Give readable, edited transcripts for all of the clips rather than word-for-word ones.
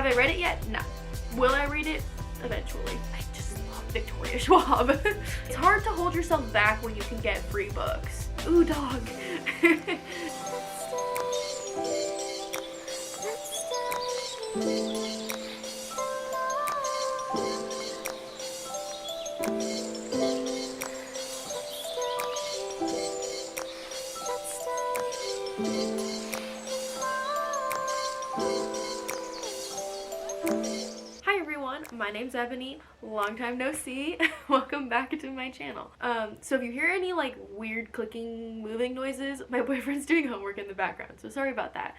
Have I read it yet? No. Will I read it? Eventually. I just love Victoria Schwab. It's hard to hold yourself back when you can get free books. Ooh, dog. My name's Ebony, long time no see. Welcome back to my channel. So if you hear any like weird clicking, moving noises, my boyfriend's doing homework in the background, so sorry about that.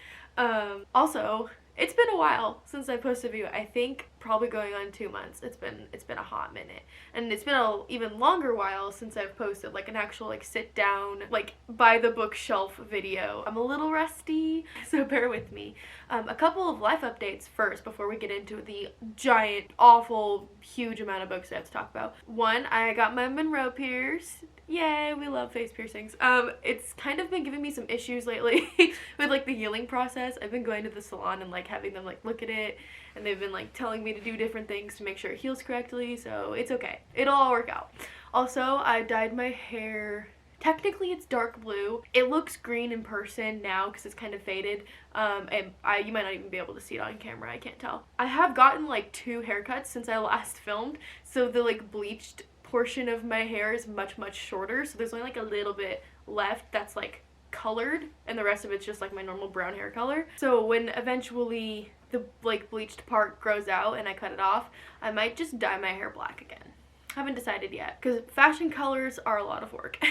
Also, it's been a while since I posted a video. I think probably going on 2 months. It's been a hot minute, and it's been a even longer while since I've posted like an actual like sit down like by the bookshelf video. I'm a little rusty, so bear with me. A couple of life updates first before we get into the giant, awful, huge amount of books I have to talk about. One, I got my Monroe pierced. Yay, we love face piercings. It's kind of been giving me some issues lately with like the healing process. I've been going to the salon and like having them like look at it, and they've been like telling me to do different things to make sure it heals correctly, so it's okay. It'll all work out. Also, I dyed my hair. Technically it's dark blue. It looks green in person now because it's kind of faded, and you might not even be able to see it on camera, I can't tell. I have gotten like 2 haircuts since I last filmed, so the like bleached portion of my hair is much shorter, so there's only like a little bit left that's like colored, and the rest of it's just like my normal brown hair color. So when eventually the like bleached part grows out and I cut it off, I might just dye my hair black again. Haven't decided yet, because fashion colors are a lot of work.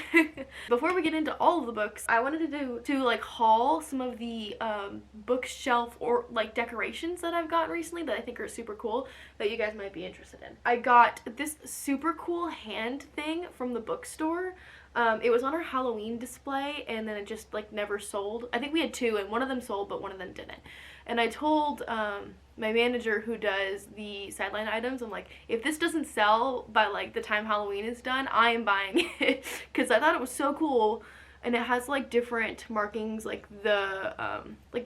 Before we get into all of the books, I wanted to like haul some of the bookshelf or like decorations that I've gotten recently that I think are super cool that you guys might be interested in. I got this super cool hand thing from the bookstore. It was on our Halloween display, and then it just like never sold. I think we had 2, and one of them sold but one of them didn't. And I told my manager who does the sideline items, I'm like, if this doesn't sell by like the time Halloween is done, I am buying it, because I thought it was so cool. And it has like different markings, like the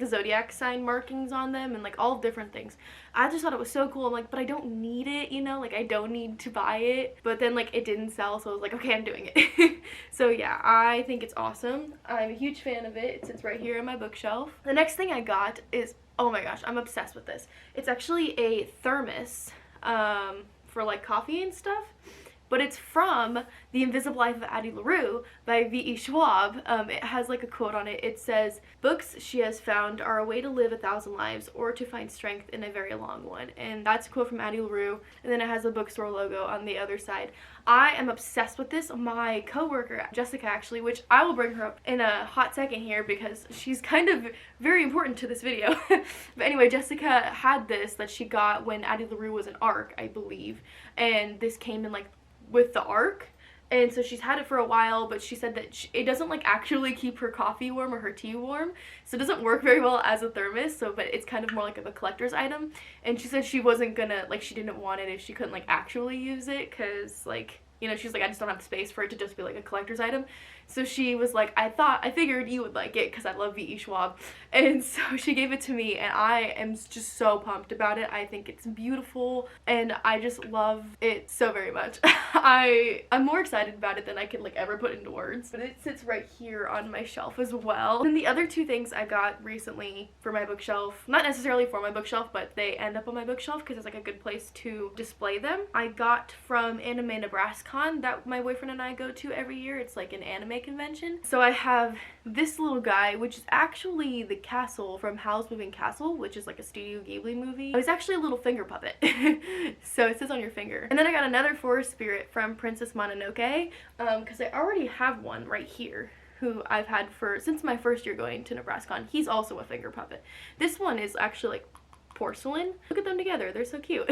zodiac sign markings on them, and like all different things. I just thought it was so cool. I'm like, but I don't need it, you know, like I don't need to buy it. But then like it didn't sell, so I was like, okay, I'm doing it. So yeah, I think it's awesome. I'm a huge fan of it. It sits right here on my bookshelf. The next thing I got is, oh my gosh, I'm obsessed with this. It's actually a thermos for like coffee and stuff. But it's from The Invisible Life of Addie LaRue by V.E. Schwab. It has like a quote on it. It says, "Books she has found are a way to live 1,000 lives or to find strength in a very long one." And that's a quote from Addie LaRue. And then it has a bookstore logo on the other side. I am obsessed with this. My coworker, Jessica, actually, which I will bring her up in a hot second here because she's kind of very important to this video. But anyway, Jessica had this that she got when Addie LaRue was an ARC, I believe. And this came in like with the ARC, and so she's had it for a while, but she said that it doesn't like actually keep her coffee warm or her tea warm, so it doesn't work very well as a thermos, so but it's kind of more like of a collector's item. And she said she wasn't gonna, like, she didn't want it if she couldn't like actually use it, because like, you know, she's like, I just don't have the space for it to just be like a collector's item. So she was like, I figured you would like it because I love V.E. Schwab. And so she gave it to me, and I am just so pumped about it. I think it's beautiful, and I just love it so very much. I'm more excited about it than I can like ever put into words. But it sits right here on my shelf as well. And the other 2 things I got recently for my bookshelf, not necessarily for my bookshelf, but they end up on my bookshelf because it's like a good place to display them. I got from Anime Nebraska that my boyfriend and I go to every year. It's like an anime convention. So I have this little guy, which is actually the castle from Howl's Moving Castle, which is like a Studio Ghibli movie. It's actually a little finger puppet. So it sits on your finger. And then I got another forest spirit from Princess Mononoke, because I already have one right here who I've had since my first year going to Nebraska. He's also a finger puppet. This one is actually like porcelain. Look at them together, they're so cute.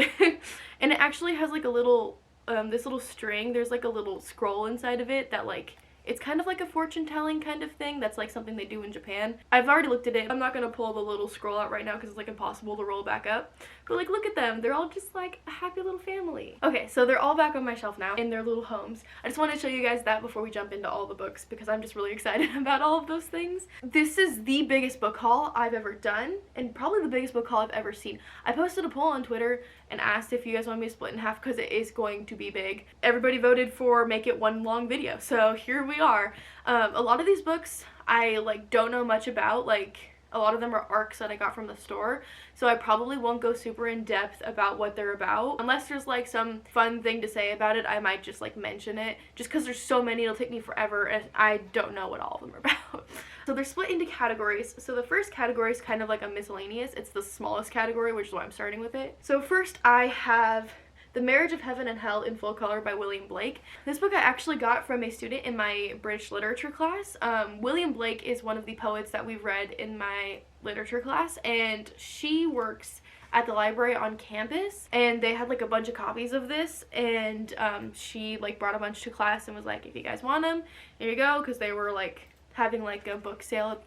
And it actually has like a little this little string. There's like a little scroll inside of it that like, it's kind of like a fortune telling kind of thing. That's like something they do in Japan. I've already looked at it. I'm not going to pull the little scroll out right now because it's like impossible to roll back up. But like, look at them. They're all just like a happy little family. Okay, so they're all back on my shelf now in their little homes. I just want to show you guys that before we jump into all the books because I'm just really excited about all of those things. This is the biggest book haul I've ever done and probably the biggest book haul I've ever seen. I posted a poll on Twitter and asked if you guys want me to split in half because it is going to be big. Everybody voted for make it one long video, so here we are. A lot of these books I like don't know much about. Like, a lot of them are arcs that I got from the store, so I probably won't go super in depth about what they're about. Unless there's like some fun thing to say about it, I might just like mention it. Just because there's so many, it'll take me forever and I don't know what all of them are about. So they're split into categories. So the first category is kind of like a miscellaneous. It's the smallest category, which is why I'm starting with it. So first I have The Marriage of Heaven and Hell in Full Color by William Blake. This book I actually got from a student in my British literature class. William Blake is one of the poets that we've read in my literature class, and she works at the library on campus, and they had like a bunch of copies of this, and she like brought a bunch to class and was like, if you guys want them, here you go, because they were like having like a book sale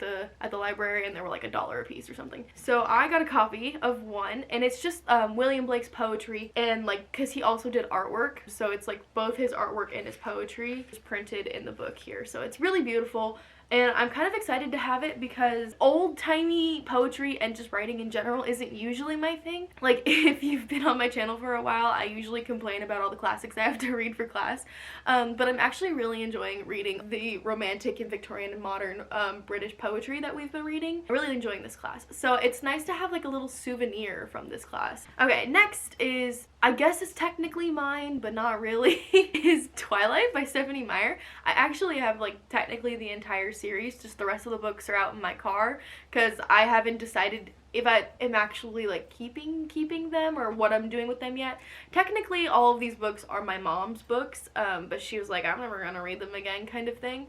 at the library, and they were like $1 a piece or something. So I got a copy of one, and it's just William Blake's poetry, and like because he also did artwork, so it's like both his artwork and his poetry is printed in the book here. So it's really beautiful. And I'm kind of excited to have it because old-timey poetry and just writing in general isn't usually my thing. Like, if you've been on my channel for a while, I usually complain about all the classics I have to read for class. But I'm actually really enjoying reading the romantic and Victorian and modern British poetry that we've been reading. I'm really enjoying this class. So it's nice to have like a little souvenir from this class. Okay, next is, I guess it's technically mine, but not really, is Twilight by Stephanie Meyer. I actually have like technically the entire series, just the rest of the books are out in my car because I haven't decided if I am actually like keeping them or what I'm doing with them yet. Technically all of these books are my mom's books, but she was like, I'm never gonna read them again kind of thing.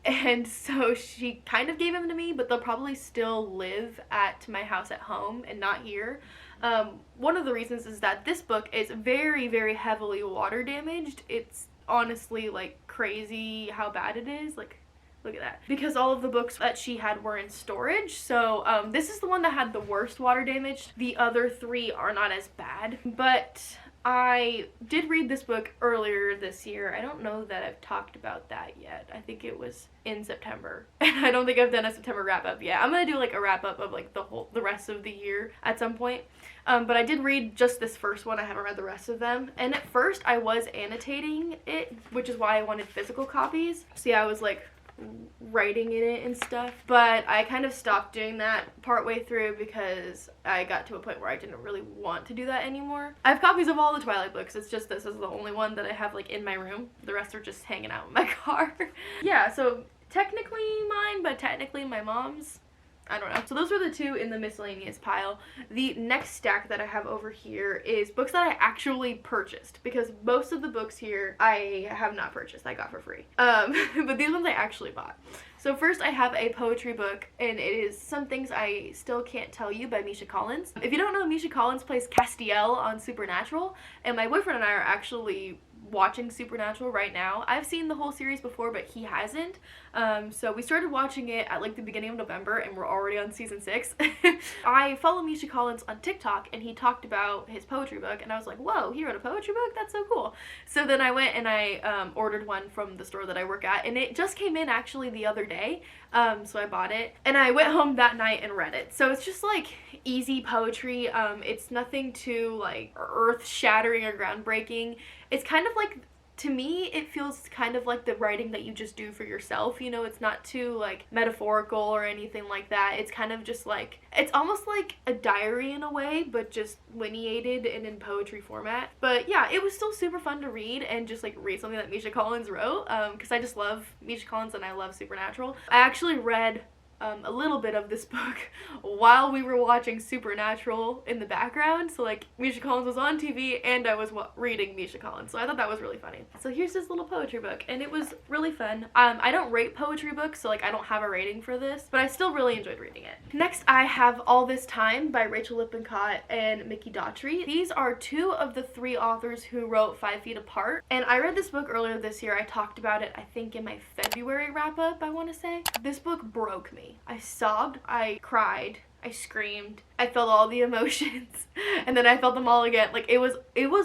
And so she kind of gave them to me, but they'll probably still live at my house at home and not here. One of the reasons is that this book is very, very heavily water damaged. It's honestly like crazy how bad it is. Like, look at that. Because all of the books that she had were in storage. So this is the one that had the worst water damage. The other three are not as bad. But I did read this book earlier this year. I don't know that I've talked about that yet. I think it was in September. And I don't think I've done a September wrap up yet. I'm gonna do like a wrap up of like the rest of the year at some point. But I did read just this first one. I haven't read the rest of them. And at first I was annotating it, which is why I wanted physical copies. So yeah, I was like writing in it and stuff, but I kind of stopped doing that partway through because I got to a point where I didn't really want to do that anymore. I have copies of all the Twilight books. It's just this is the only one that I have like in my room. The rest are just hanging out in my car. Yeah, so technically mine, but technically my mom's. I don't know. So those were the two in the miscellaneous pile. The next stack that I have over here is books that I actually purchased, because most of the books here I have not purchased. I got for free. But these ones I actually bought. So first I have a poetry book, and it is Some Things I Still Can't Tell You by Misha Collins. If you don't know, Misha Collins plays Castiel on Supernatural, and my boyfriend and I are actually watching Supernatural right now. I've seen the whole series before, but he hasn't. So we started watching it at like the beginning of November, and we're already on season 6. I follow Misha Collins on TikTok, and he talked about his poetry book, and I was like, whoa, he wrote a poetry book? That's so cool. So then I went and I ordered one from the store that I work at, and it just came in actually the other day. So I bought it, and I went home that night and read it. So it's just like easy poetry. It's nothing too like earth-shattering or groundbreaking. It's kind of like, to me, it feels kind of like the writing that you just do for yourself, you know. It's not too like metaphorical or anything like that. It's kind of just like, it's almost like a diary in a way, but just lineated and in poetry format. But yeah, it was still super fun to read and just like read something that Misha Collins wrote, because I just love Misha Collins and I love Supernatural. I actually read a little bit of this book while we were watching Supernatural in the background. So like Misha Collins was on TV and I was reading Misha Collins, so I thought that was really funny. So here's this little poetry book, and it was really fun. I don't rate poetry books, so like I don't have a rating for this, but I still really enjoyed reading it. Next I have All This Time by Rachelle Lippincott and Mickey Daughtry. These are two of the 3 authors who wrote 5 Feet Apart, and I read this book earlier this year. I talked about it I think in my February wrap up, I want to say. This book broke me. I sobbed, I cried, I screamed, I felt all the emotions, and then I felt them all again. Like, it was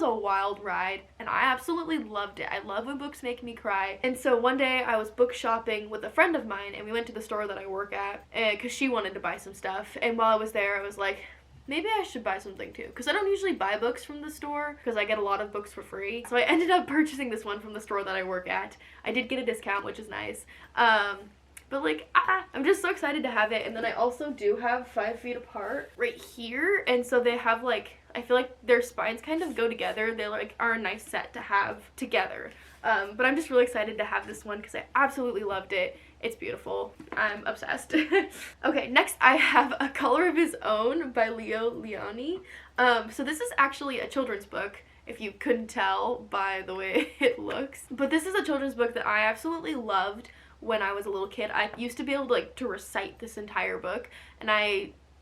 a wild ride, and I absolutely loved it. I love when books make me cry. And so one day I was book shopping with a friend of mine, and we went to the store that I work at, because she wanted to buy some stuff. And while I was there, I was like, maybe I should buy something too, because I don't usually buy books from the store because I get a lot of books for free. So I ended up purchasing this one from the store that I work at. I did get a discount, which is nice. But like, I'm just so excited to have it. And then I also do have 5 Feet Apart right here, and so they have like, I feel like their spines kind of go together. They like are a nice set to have together. But I'm just really excited to have this one because I absolutely loved it. It's beautiful. I'm obsessed. Okay, next I have A Color of His Own by Leo Leone. So this is actually a children's book, if you couldn't tell by the way it looks. But this is a children's book that I absolutely loved when I was a little kid. I used to be able to like to recite this entire book, and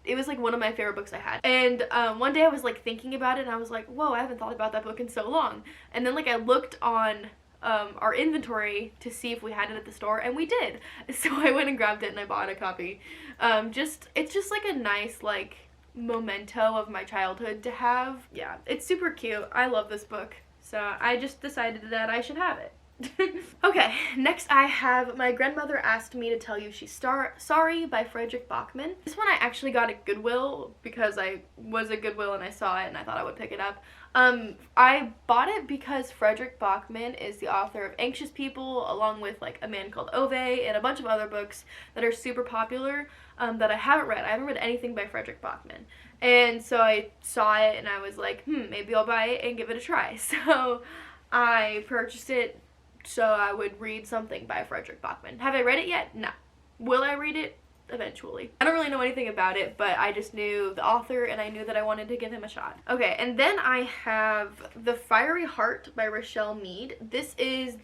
it was like one of my favorite books I had. And one day I was like thinking about it, and I was like, whoa, I haven't thought about that book in so long. And then like I looked on our inventory to see if we had it at the store, and we did. So I went and grabbed it and I bought a copy. It's just like a nice like memento of my childhood to have. Yeah, it's super cute. I love this book, so I just decided that I should have it. Okay, next I have My Grandmother Asked Me to Tell You She's Sorry by Frederick Bachman. This one I actually got at Goodwill because I was at Goodwill and I saw it and I thought I would pick it up. I bought it because Frederick Bachman is the author of Anxious People, along with like A Man Called Ove and a bunch of other books that are super popular that I haven't read. I haven't read anything by Frederick Bachman. And so I saw it and I was like, maybe I'll buy it and give it a try. So I purchased it so I would read something by Frederick Bachman. Have I read it yet? No. Will I read it? Eventually. I don't really know anything about it, but I just knew the author and I knew that I wanted to give him a shot. Okay, and then I have The Fiery Heart by Rachelle Mead. This is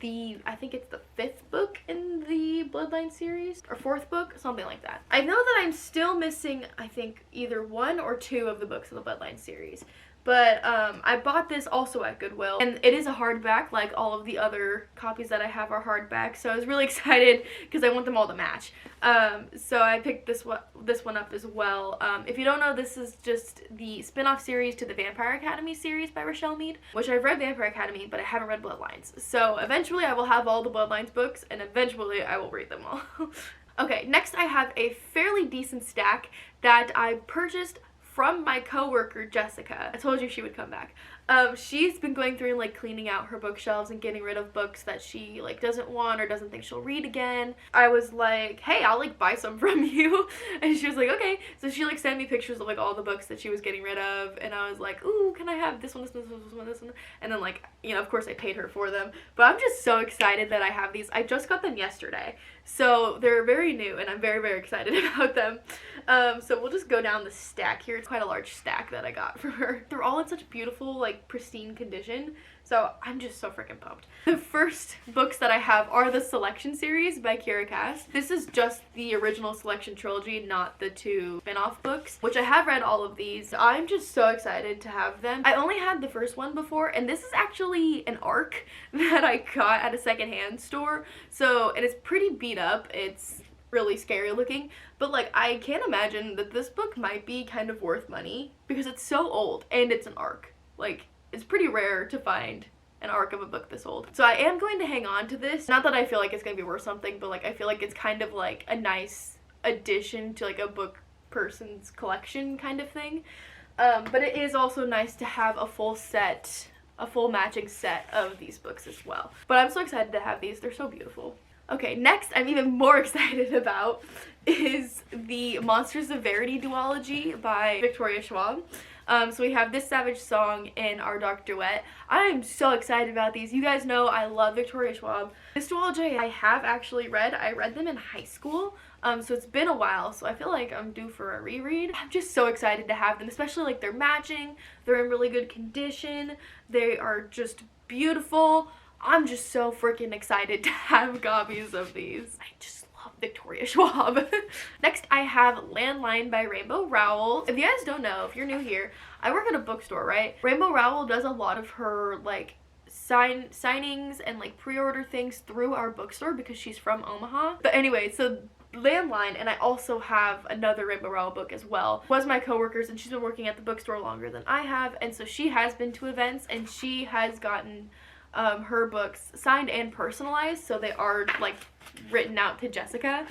I think it's the 5th book in the Bloodline series, or 4th book, something like that. I know that I'm still missing, I think, either 1 or 2 of the books in the Bloodline series. But I bought this also at Goodwill, and it is a hardback, like all of the other copies that I have are hardback, so I was really excited because I want them all to match. So I picked this one up as well. If you don't know, this is just the spin-off series to the Vampire Academy series by Rachelle Mead, which I've read Vampire Academy, but I haven't read Bloodlines. So eventually I will have all the Bloodlines books, and eventually I will read them all. Okay, next I have a fairly decent stack that I purchased from my coworker Jessica. I told you she would come back. She's been going through and like cleaning out her bookshelves and getting rid of books that she like doesn't want or doesn't think she'll read again. I was like, hey, I'll like buy some from you, and she was like, okay. So she like sent me pictures of like all the books that she was getting rid of, and I was like, ooh, can I have this one, this one, this one, this one? And then like, you know, of course I paid her for them, but I'm just so excited that I have these. I just got them yesterday, so they're very new and I'm very, very excited about them. So we'll just go down the stack here. It's quite a large stack that I got from her. They're all in such beautiful, like, pristine condition, so I'm just so freaking pumped. The first books that I have are the Selection series by Kiera. This is just the original Selection trilogy, not the 2 spin-off books, which I have read all of these. I'm just so excited to have them. I only had the first one before, and this is actually an ARC that I got at a secondhand store, so it is pretty beat up. It's really scary looking, but like I can't imagine that this book might be kind of worth money because it's so old and it's an ARC. Like, it's pretty rare to find an ARC of a book this old. So I am going to hang on to this. Not that I feel like it's going to be worth something, but like I feel like it's kind of like a nice addition to like a book person's collection kind of thing. But it is also nice to have a full matching set of these books as well. But I'm so excited to have these. They're so beautiful. Okay, next I'm even more excited about is the Monsters of Severity duology by Victoria Schwab. So we have This Savage Song and Our Dark Duet. I'm so excited about these. You guys know I love Victoria Schwab. This duology I have actually read. I read them in high school, so it's been a while, so I feel like I'm due for a reread. I'm just so excited to have them, especially like they're matching, they're in really good condition, they are just beautiful. I'm just so freaking excited to have copies of these. I just love Victoria Schwab. Next, I have Landline by Rainbow Rowell. If you guys don't know, if you're new here, I work at a bookstore, right? Rainbow Rowell does a lot of her, like, signings and, like, pre-order things through our bookstore because she's from Omaha. But anyway, so Landline, and I also have another Rainbow Rowell book as well. Was my coworkers, and she's been working at the bookstore longer than I have, and so she has been to events, and she has gotten her books signed and personalized, so they are like written out to Jessica,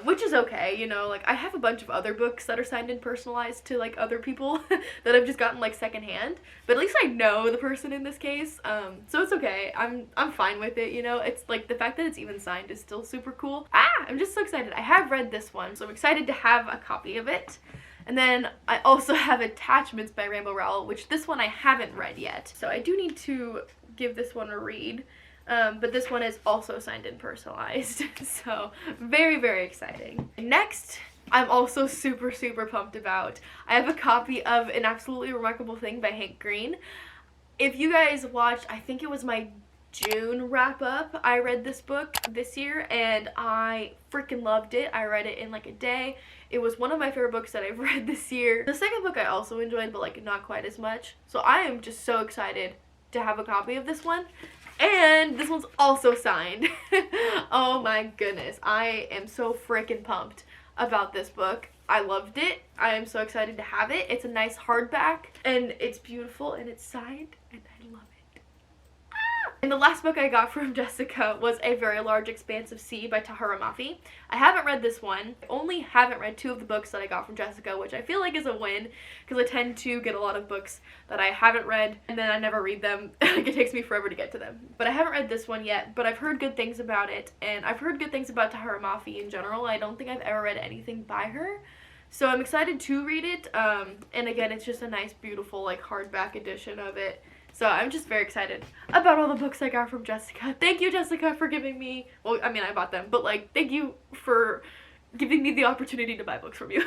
which is okay, you know. Like, I have a bunch of other books that are signed and personalized to like other people that I've just gotten like secondhand, but at least I know the person in this case, so it's okay. I'm fine with it, you know. It's like the fact that it's even signed is still super cool. I'm just so excited. I have read this one, so I'm excited to have a copy of it. And then I also have Attachments by Rainbow Rowell, which this one I haven't read yet, so I do need to give this one a read. But this one is also signed and personalized, so very, very exciting. Next, I'm also super, super pumped about. I have a copy of An Absolutely Remarkable Thing by Hank Green. If you guys watched, I think it was my June wrap up, I read this book this year, and I freaking loved it. I read it in like a day. It was one of my favorite books that I've read this year. The second book I also enjoyed, but like not quite as much. So I am just so excited to have a copy of this one. And this one's also signed. Oh my goodness. I am so freaking pumped about this book. I loved it. I am so excited to have it. It's a nice hardback, and it's beautiful, and it's signed, and I love it. And the last book I got from Jessica was A Very Large Expanse of Sea by Tahereh Mafi. I haven't read this one. I only haven't read 2 of the books that I got from Jessica, which I feel like is a win, because I tend to get a lot of books that I haven't read, and then I never read them. Like, it takes me forever to get to them. But I haven't read this one yet, but I've heard good things about it, and I've heard good things about Tahereh Mafi in general. I don't think I've ever read anything by her. So I'm excited to read it, and again, it's just a nice, beautiful, like, hardback edition of it. So I'm just very excited about all the books I got from Jessica. Thank you, Jessica, for giving me, well, I mean, I bought them, but like, thank you for giving me the opportunity to buy books from you.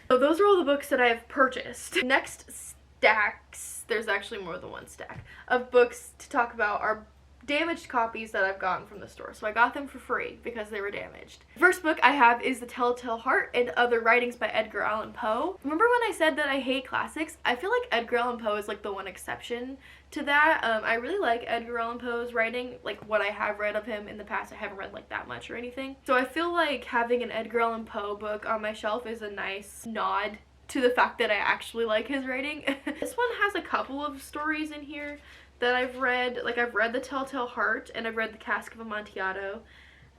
So those are all the books that I have purchased. Next stacks, there's actually more than one stack of books to talk about, are damaged copies that I've gotten from the store. So I got them for free because they were damaged. The first book I have is The Telltale Heart and Other Writings by Edgar Allan Poe. Remember when I said that I hate classics? I feel like Edgar Allan Poe is like the one exception to that. I really like Edgar Allan Poe's writing. Like, what I have read of him in the past, I haven't read like that much or anything. So I feel like having an Edgar Allan Poe book on my shelf is a nice nod to the fact that I actually like his writing. This one has a couple of stories in here that I've read. Like, I've read The Telltale Heart, and I've read The Cask of Amontillado,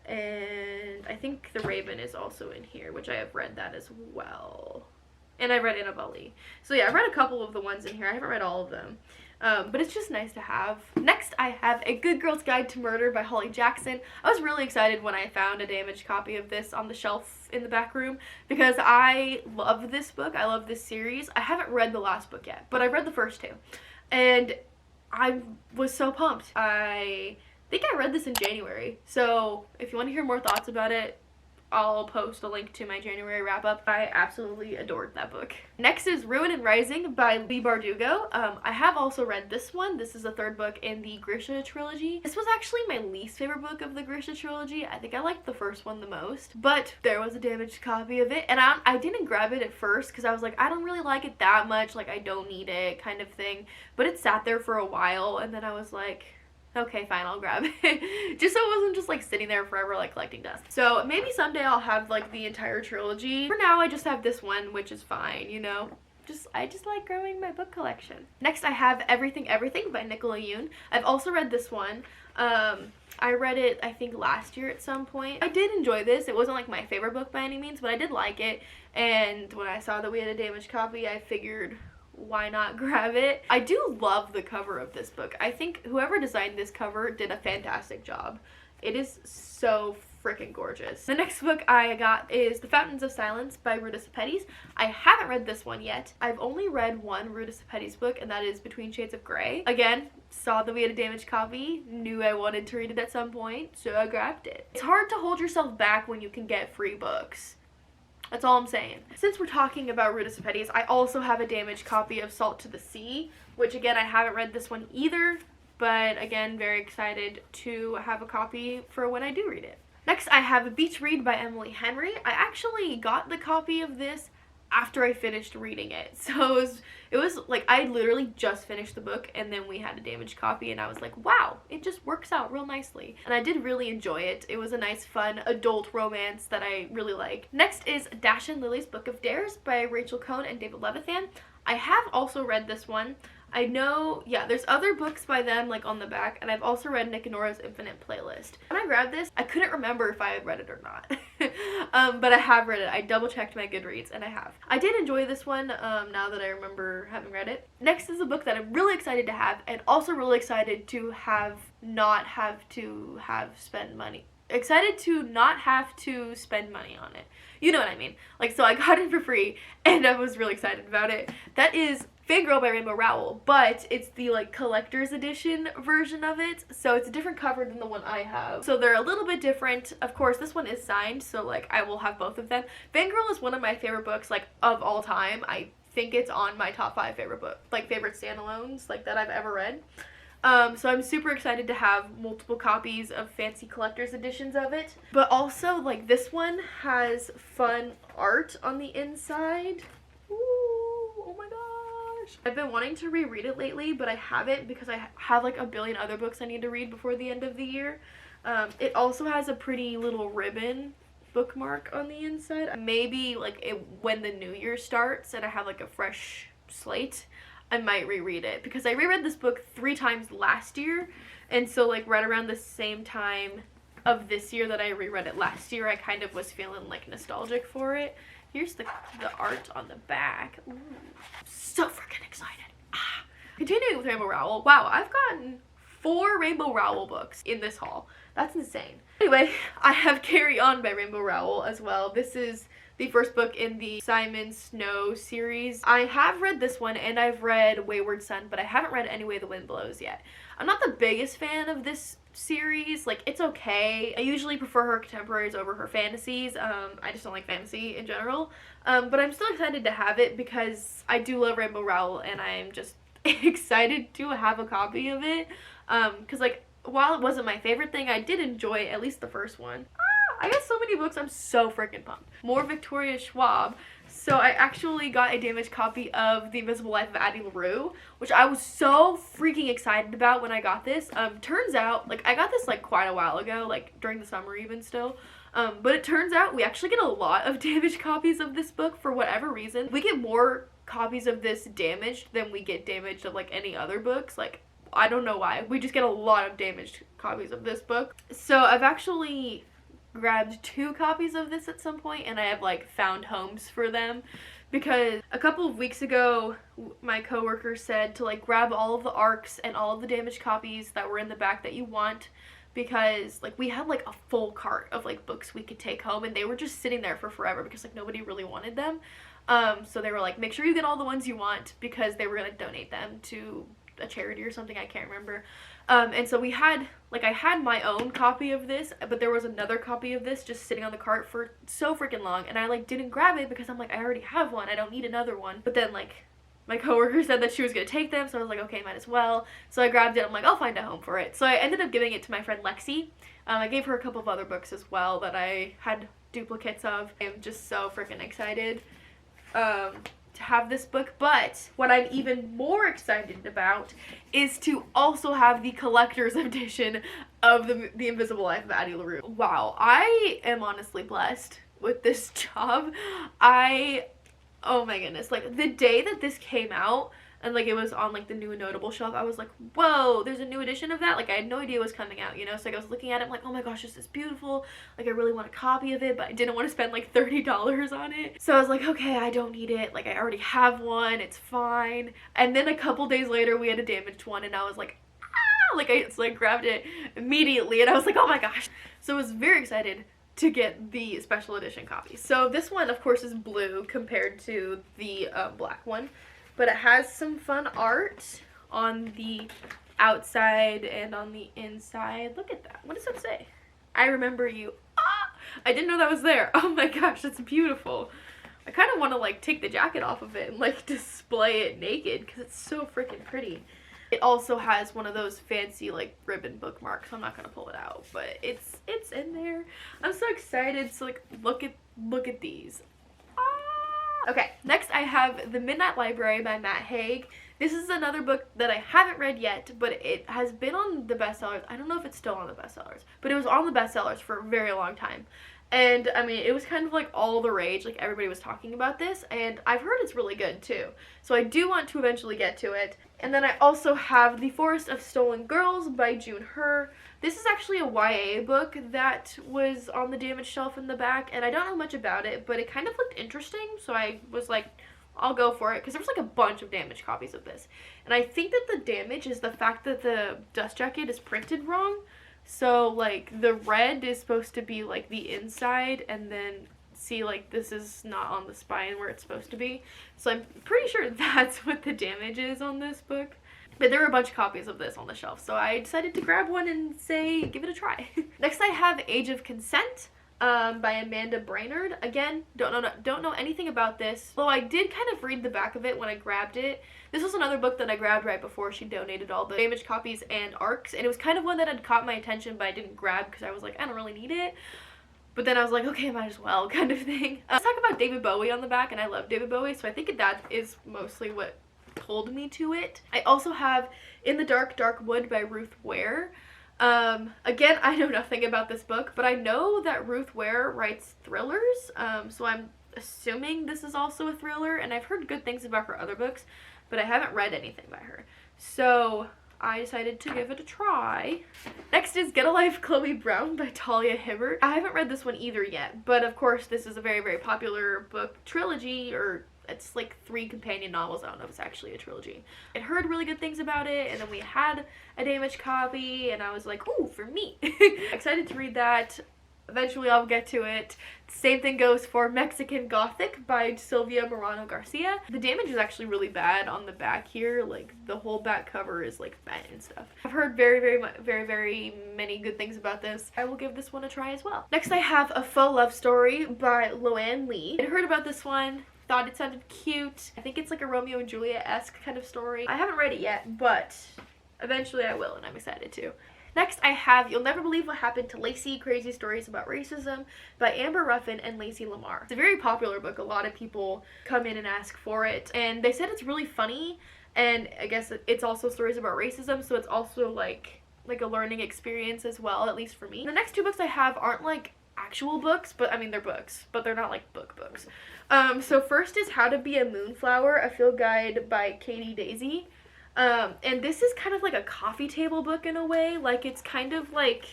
and I think The Raven is also in here, which I have read that as well. And I read Annabelle Lee. So yeah, I've read a couple of the ones in here. I haven't read all of them. But it's just nice to have. Next, I have A Good Girl's Guide to Murder by Holly Jackson. I was really excited when I found a damaged copy of this on the shelf in the back room, because I love this book. I love this series. I haven't read the last book yet, but I've read the first 2. And I was so pumped. I think I read this in January. So if you want to hear more thoughts about it, I'll post a link to my January wrap-up. I absolutely adored that book. Next is Ruin and Rising by Leigh Bardugo. I have also read this one. This is the 3rd book in the Grisha trilogy. This was actually my least favorite book of the Grisha trilogy. I think I liked the first one the most, but there was a damaged copy of it, and I didn't grab it at first because I was like, I don't really like it that much, like I don't need it kind of thing, but it sat there for a while, and then I was like, okay, fine, I'll grab it. Just so it wasn't just like sitting there forever like collecting dust. So maybe someday I'll have like the entire trilogy. For now, I just have this one, which is fine, you know. I just like growing my book collection. Next, I have Everything Everything by Nicola Yoon. I've also read this one. I read it, I think, last year at some point. I did enjoy this. It wasn't like my favorite book by any means, but I did like it. And when I saw that we had a damaged copy, I figured, why not grab it? I do love the cover of this book. I think whoever designed this cover did a fantastic job. It is so freaking gorgeous. The next book I got is The Fountains of Silence by Ruth Pettis. I haven't read this one yet. I've only read one Ruth Pettis book, and that is Between Shades of Grey. Again, saw that we had a damaged copy, knew I wanted to read it at some point, so I grabbed it. It's hard to hold yourself back when you can get free books. That's all I'm saying. Since we're talking about Ruth Pettis, I also have a damaged copy of Salt to the Sea, which again, I haven't read this one either, but again, very excited to have a copy for when I do read it. Next, I have A Beach Read by Emily Henry. I actually got the copy of this after I finished reading it. So it was like I literally just finished the book and then we had a damaged copy and I was like, wow, it just works out real nicely. And I did really enjoy it. It was a nice, fun adult romance that I really liked. Next is Dash and Lily's Book of Dares by Rachelle Cohn and David Levithan. I have also read this one. I know, yeah, there's other books by them like on the back, and I've also read Nick and Nora's Infinite Playlist. When I grabbed this, I couldn't remember if I had read it or not, but I have read it. I double checked my Goodreads and I have. I did enjoy this one now that I remember having read it. Next is a book that I'm really excited to have and also really excited to not have to spend money. Excited to not have to spend money on it. You know what I mean. Like, so I got it for free and I was really excited about it. That is Fangirl by Rainbow Rowell, but it's the like collector's edition version of it, so it's a different cover than the one I have. So they're a little bit different. Of course, this one is signed, so like I will have both of them. Fangirl is one of my favorite books like of all time. I think it's on my top 5 favorite standalones like that I've ever read. So I'm super excited to have multiple copies of fancy collector's editions of it. But also, like, this one has fun art on the inside. Ooh, oh my gosh. I've been wanting to reread it lately, but I haven't because I have like a billion other books I need to read before the end of the year. It also has a pretty little ribbon bookmark on the inside. Maybe like when the new year starts and I have like a fresh slate, I might reread it because I reread this book 3 times last year, and so like right around the same time of this year that I reread it last year, I kind of was feeling like nostalgic for it. Here's the art on the back. Ooh, so freaking excited. Continuing with Rainbow Rowell. Wow, I've gotten 4 Rainbow Rowell books in this haul. That's insane. Anyway, I have Carry On by Rainbow Rowell as well. This is the first book in the Simon Snow series. I have read this one and I've read Wayward Son, but I haven't read Any Way the Wind Blows yet. I'm not the biggest fan of this series. Like, it's okay. I usually prefer her contemporaries over her fantasies. I just don't like fantasy in general. But I'm still excited to have it because I do love Rainbow Rowell and I'm just excited to have a copy of it. Because like, while it wasn't my favorite thing, I did enjoy at least the first one. I got so many books, I'm so freaking pumped. More Victoria Schwab. So I actually got a damaged copy of The Invisible Life of Addie LaRue, which I was so freaking excited about when I got this. Turns out, like, I got this like quite a while ago, like during the summer even still. But it turns out we actually get a lot of damaged copies of this book for whatever reason. We get more copies of this damaged than we get damaged of like any other books. Like, I don't know why. We just get a lot of damaged copies of this book. So I've actually grabbed 2 copies of this at some point and I have like found homes for them because a couple of weeks ago my coworker said to like grab all of the ARCs and all of the damaged copies that were in the back that you want, because like we had like a full cart of like books we could take home and they were just sitting there for forever because like nobody really wanted them. So they were like, make sure you get all the ones you want because they were going to donate them to a charity or something, I can't remember. And so we had, like, I had my own copy of this, but there was another copy of this just sitting on the cart for so freaking long, and I like didn't grab it because I'm like, I already have one, I don't need another one. But then like my coworker said that she was gonna take them, so I was like, okay, might as well. So I grabbed it. I'm like, I'll find a home for it. So I ended up giving it to my friend Lexi. I gave her a couple of other books as well that I had duplicates of. I'm just so freaking excited to have this book, but what I'm even more excited about is to also have the collector's edition of the Invisible Life of Addie LaRue. Wow, I am honestly blessed with this job. Oh my goodness, like the day that this came out and like it was on like the new and notable shelf, I was like, whoa, there's a new edition of that. Like I had no idea it was coming out, you know. So like I was looking at it, I'm like, oh my gosh, this is beautiful, like I really want a copy of it, but I didn't want to spend like $30 on it. So I was like, okay, I don't need it, like I already have one, it's fine. And then a couple days later we had a damaged one and I was like, ah, like I grabbed it immediately and I was like, oh my gosh. So I was very excited to get the special edition copy. So this one of course is blue compared to the black one, but it has some fun art on the outside and on the inside. Look at that. What does it say? I remember you. Ah! I didn't know that was there. Oh my gosh, that's beautiful. I kind of want to like take the jacket off of it and like display it naked because it's so freaking pretty. It also has one of those fancy like ribbon bookmarks. I'm not gonna pull it out, but it's in there. I'm so excited. So like look at these. Okay, next I have The Midnight Library by Matt Haig. This is another book that I haven't read yet, but it has been on the bestsellers. I don't know if it's still on the bestsellers, but it was on the bestsellers for a very long time. And, I mean, it was kind of like all the rage, like everybody was talking about this, and I've heard it's really good too. So I do want to eventually get to it. And then I also have The Forest of Stolen Girls by June Her. This is actually a YA book that was on the damaged shelf in the back, and I don't know much about it, but it kind of looked interesting, so I was like, I'll go for it, because there was like a bunch of damaged copies of this. And I think that the damage is the fact that the dust jacket is printed wrong. So, like, the red is supposed to be, like, the inside, and then, see, like, this is not on the spine where it's supposed to be. So I'm pretty sure that's what the damage is on this book. But there were a bunch of copies of this on the shelf, so I decided to grab one and say, give it a try. Next I have Age of Consent by Amanda Brainerd. Again, don't know anything about this, though I did kind of read the back of it when I grabbed it. This was another book that I grabbed right before she donated all the damaged copies and arcs, and it was kind of one that had caught my attention, but I didn't grab because I was like, I don't really need it. But then I was like, okay, might as well, kind of thing. Let's talk about David Bowie on the back, and I love David Bowie, so I think that is mostly what pulled me to it. I also have In the Dark, Dark Wood by Ruth Ware. Again, I know nothing about this book, but I know that Ruth Ware writes thrillers, so I'm assuming this is also a thriller, and I've heard good things about her other books, but I haven't read anything by her. So I decided to give it a try. Next is Get a Life, Chloe Brown by Talia Hibbert. I haven't read this one either yet, but of course this is a very, very popular book trilogy, or it's like 3 companion novels. I don't know if it's actually a trilogy. I heard really good things about it, and then we had a damaged copy, and I was like, ooh, for me. Excited to read that. Eventually I'll get to it. Same thing goes for Mexican Gothic by Sylvia Morano Garcia. The damage is actually really bad on the back here. Like, the whole back cover is like bent and stuff. I've heard very many good things about this. I will give this one a try as well. Next I have A Faux Love Story by Lee. I heard about this one. Thought it sounded cute. I think it's like a Romeo and Juliet-esque kind of story. I haven't read it yet, but eventually I will, and I'm excited to. Next, I have You'll Never Believe What Happened to Lacey, Crazy Stories About Racism by Amber Ruffin and Lacey Lamar. It's a very popular book. A lot of people come in and ask for it, and they said it's really funny, and I guess it's also stories about racism, so it's also like a learning experience as well, at least for me. The next 2 books I have aren't like actual books, but I mean they're books, but they're not like books. So first is How to Be a Moonflower, a field guide by Katie Daisy. And this is kind of like a coffee table book in a way. Like, it's kind of like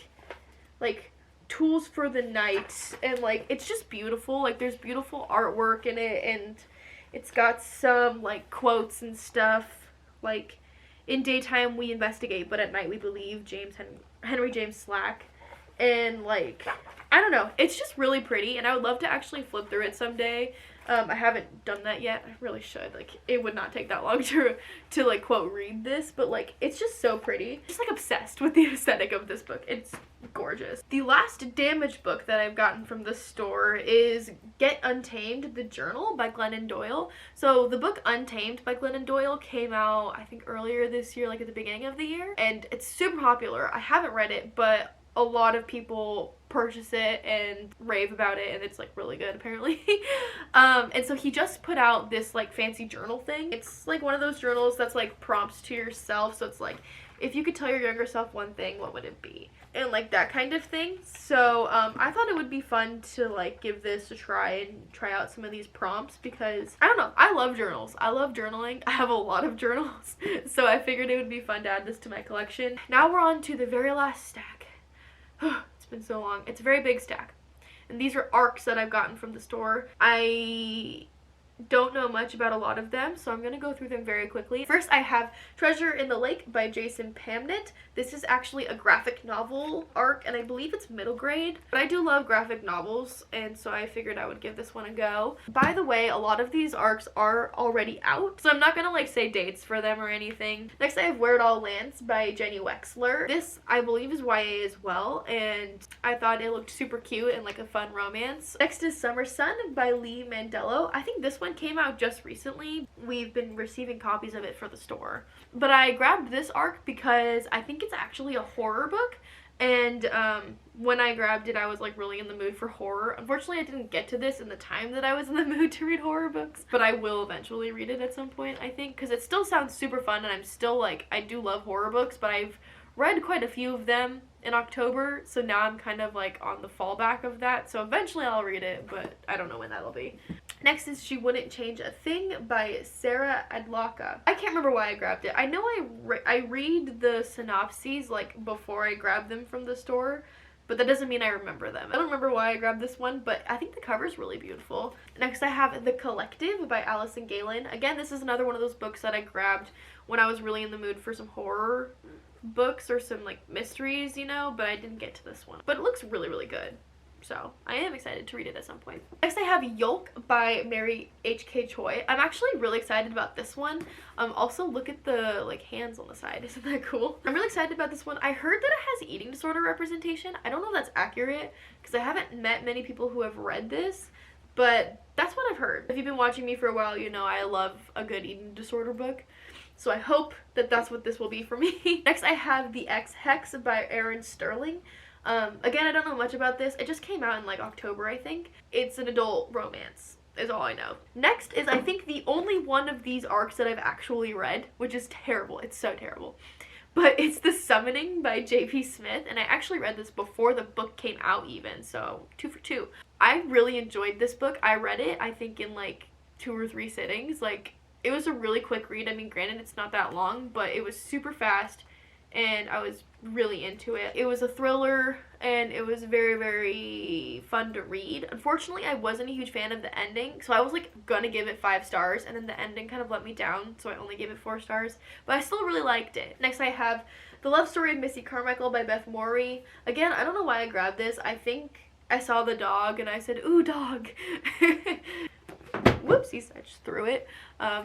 tools for the night, and like it's just beautiful. Like, there's beautiful artwork in it, and it's got some like quotes and stuff like, in daytime we investigate, but at night we believe, Henry James Slack. And like, I don't know, it's just really pretty, and I would love to actually flip through it someday. I haven't done that yet. I really should. Like, it would not take that long to like, quote, read this, but like, it's just so pretty. Just like obsessed with the aesthetic of this book. It's gorgeous. The last damaged book that I've gotten from the store is Get Untamed, The Journal by Glennon Doyle. So the book Untamed by Glennon Doyle came out, I think, earlier this year, like at the beginning of the year, and it's super popular. I haven't read it, but a lot of people purchase it and rave about it, and it's like really good apparently. And so he just put out this like fancy journal thing. It's like one of those journals that's like prompts to yourself, so it's like, if you could tell your younger self one thing, what would it be? And like that kind of thing. So I thought it would be fun to like give this a try and try out some of these prompts, because I don't know, I love journals. I love journaling. I have a lot of journals, so I figured it would be fun to add this to my collection. Now we're on to the very last stack. It's been so long. It's a very big stack. And these are arcs that I've gotten from the store. I don't know much about a lot of them, so I'm going to go through them very quickly. First, I have Treasure in the Lake by Jason Pamnett. This is actually a graphic novel arc, and I believe it's middle grade. But I do love graphic novels, and so I figured I would give this one a go. By the way, a lot of these arcs are already out, so I'm not going to like say dates for them or anything. Next, I have Where It All Lands by Jenny Wexler. This, I believe, is YA as well, and I thought it looked super cute and like a fun romance. Next is Summer Sun by Lee Mandelo. I think this one came out just recently. We've been receiving copies of it for the store. But I grabbed this arc because I think it's actually a horror book, And when I grabbed it, I was like really in the mood for horror. Unfortunately, I didn't get to this in the time that I was in the mood to read horror books, but I will eventually read it at some point, I think, because it still sounds super fun, and I'm still like, I do love horror books, but I've read quite a few of them in October, so now I'm kind of like on the fallback of that, so eventually I'll read it, but I don't know when that'll be. Next is She Wouldn't Change a Thing by Sarah Adlaka. I can't remember why I grabbed it. I know I read the synopses like before I grab them from the store, but that doesn't mean I remember them. I don't remember why I grabbed this one, but I think the cover's really beautiful. Next I have The Collective by Allison Galen. Again, this is another one of those books that I grabbed when I was really in the mood for some horror books or some like mysteries, you know, but I didn't get to this one. But it looks really, really good. So I am excited to read it at some point. Next I have Yolk by Mary H.K. Choi. I'm actually really excited about this one. Also look at the like hands on the side. Isn't that cool? I'm really excited about this one. I heard that it has eating disorder representation. I don't know if that's accurate because I haven't met many people who have read this, but that's what I've heard. If you've been watching me for a while, you know I love a good eating disorder book. So I hope that that's what this will be for me. Next I have The X Hex by Erin Sterling. Again, I don't know much about this. It just came out in like October, I think. It's an adult romance, is all I know. Next is, I think, the only one of these arcs that I've actually read, which is terrible. It's so terrible. But it's The Summoning by J.P. Smith, and I actually read this before the book came out even, so 2 for 2. I really enjoyed this book. I read it, I think, in like 2 or 3 sittings. Like, it was a really quick read. I mean, granted, it's not that long, but it was super fast, and I was really into it. It was a thriller, and it was very, very fun to read. Unfortunately, I wasn't a huge fan of the ending, so I was like gonna give it 5 stars, and then the ending kind of let me down, so I only gave it 4 stars, but I still really liked it. Next I have The Love Story of Missy Carmichael by Beth Morey. Again, I don't know why I grabbed this. I think I saw the dog, and I said, ooh, dog. Whoopsies, I just threw it.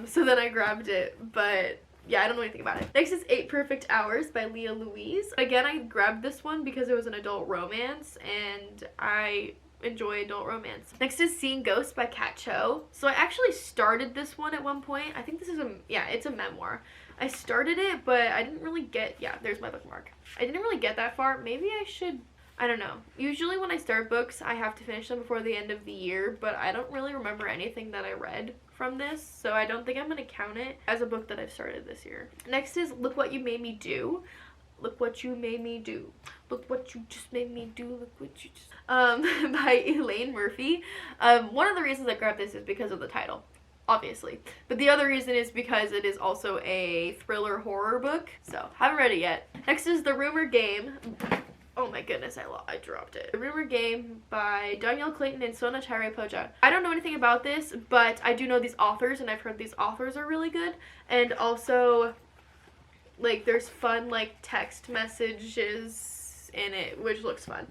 So then I grabbed it, but yeah, I don't know anything about it. Next is 8 Perfect Hours by Leah Louise. Again, I grabbed this one because it was an adult romance, and I enjoy adult romance. Next is Seeing Ghosts by Kat Cho. So I actually started this one at one point. I think this is it's a memoir. I started it, but I didn't really get, there's my bookmark. I didn't really get that far. Maybe I should, I don't know. Usually when I start books, I have to finish them before the end of the year, but I don't really remember anything that I read from this, so I don't think I'm gonna count it as a book that I've started this year. Next is Look What You Made Me Do. Look What You Made Me Do. Look what you just made me do. Look what you just by Elaine Murphy. One of the reasons I grabbed this is because of the title, obviously, but the other reason is because it is also a thriller horror book, so haven't read it yet. Next is The Rumor Game. Oh my goodness, I dropped it. The Rumor Game by Danielle Clayton and Sona Charipoja. I don't know anything about this, but I do know these authors, and I've heard these authors are really good. And also, like, there's fun, like, text messages in it, which looks fun.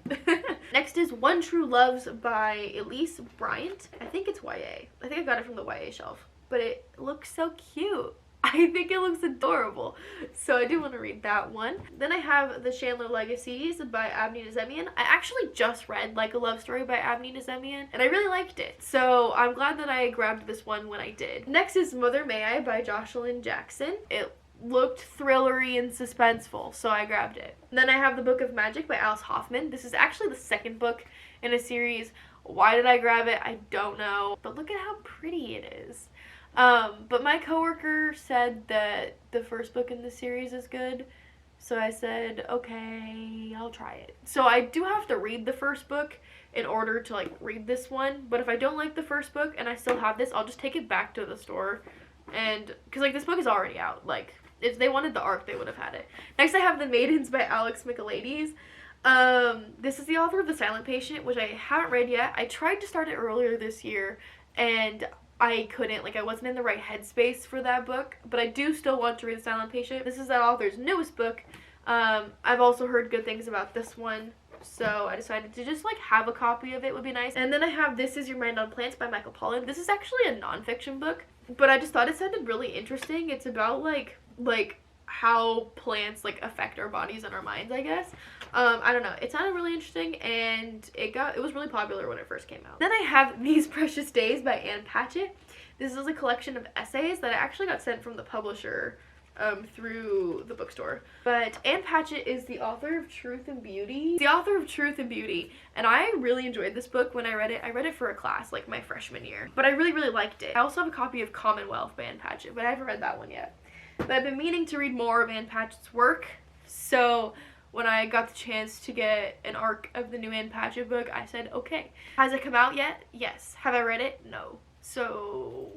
Next is One True Loves by Elise Bryant. I think it's YA. I think I got it from the YA shelf, but it looks so cute. I think it looks adorable, so I do want to read that one. Then I have The Chandler Legacies by Avni Nazemian. I actually just read Like a Love Story by Avni Nazemian, and I really liked it, so I'm glad that I grabbed this one when I did. Next is Mother May I by Jocelyn Jackson. It looked thrillery and suspenseful, so I grabbed it. And then I have The Book of Magic by Alice Hoffman. This is actually the second book in a series. Why did I grab it? I don't know, but look at how pretty it is. But my coworker said that the first book in the series is good, so I said, okay, I'll try it. So I do have to read the first book in order to, like, read this one, but if I don't like the first book and I still have this, I'll just take it back to the store, and, because, like, this book is already out. Like, if they wanted the arc, they would have had it. Next I have The Maidens by Alex Michaelides. This is the author of The Silent Patient, which I haven't read yet. I tried to start it earlier this year, and I couldn't, like, I wasn't in the right headspace for that book, but I do still want to read The Silent Patient. This is that author's newest book. I've also heard good things about this one, so I decided to just, like, have a copy of it would be nice. And then I have This Is Your Mind on Plants by Michael Pollan. This is actually a nonfiction book, but I just thought it sounded really interesting. It's about, like how plants, like, affect our bodies and our minds, I guess. I don't know. It sounded really interesting, and it was really popular when it first came out. Then I have These Precious Days by Ann Patchett. This is a collection of essays that I actually got sent from the publisher through the bookstore. But Ann Patchett is the author of Truth and Beauty. The author of Truth and Beauty. And I really enjoyed this book when I read it. I read it for a class, like my freshman year. But I really, really liked it. I also have a copy of Commonwealth by Ann Patchett, but I haven't read that one yet. But I've been meaning to read more of Ann Patchett's work. So when I got the chance to get an arc of the new Ann Patchett book, I said, okay. Has it come out yet? Yes. Have I read it? No. So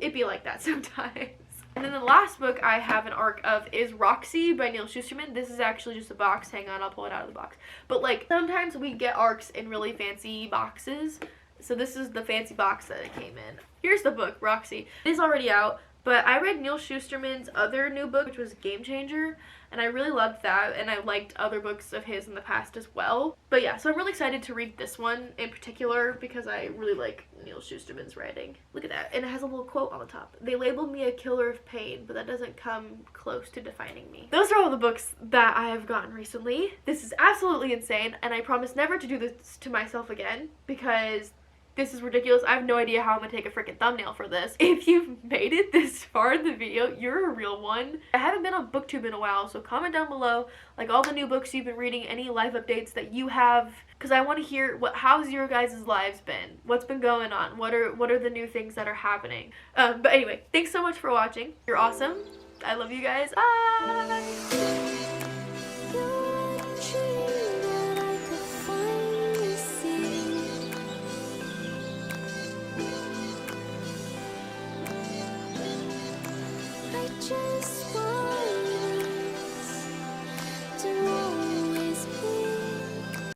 it'd be like that sometimes. And then the last book I have an arc of is Roxy by Neil Shusterman. This is actually just a box. Hang on, I'll pull it out of the box. But like, sometimes we get arcs in really fancy boxes. So this is the fancy box that it came in. Here's the book, Roxy. It is already out, but I read Neil Shusterman's other new book, which was Game Changer, and I really loved that, and I liked other books of his in the past as well. But yeah, so I'm really excited to read this one in particular because I really like Neil Shusterman's writing. Look at that. And it has a little quote on the top. They labeled me a killer of pain, but that doesn't come close to defining me. Those are all the books that I have gotten recently. This is absolutely insane, and I promise never to do this to myself again because this is ridiculous. I have no idea how I'm gonna take a freaking thumbnail for this. If you've made it this far in the video, you're a real one. I haven't been on BookTube in a while, so comment down below, like, all the new books you've been reading, any life updates that you have, because I want to hear how's your guys' lives been? What's been going on? What are the new things that are happening? But anyway, thanks so much for watching. You're awesome. I love you guys. Bye!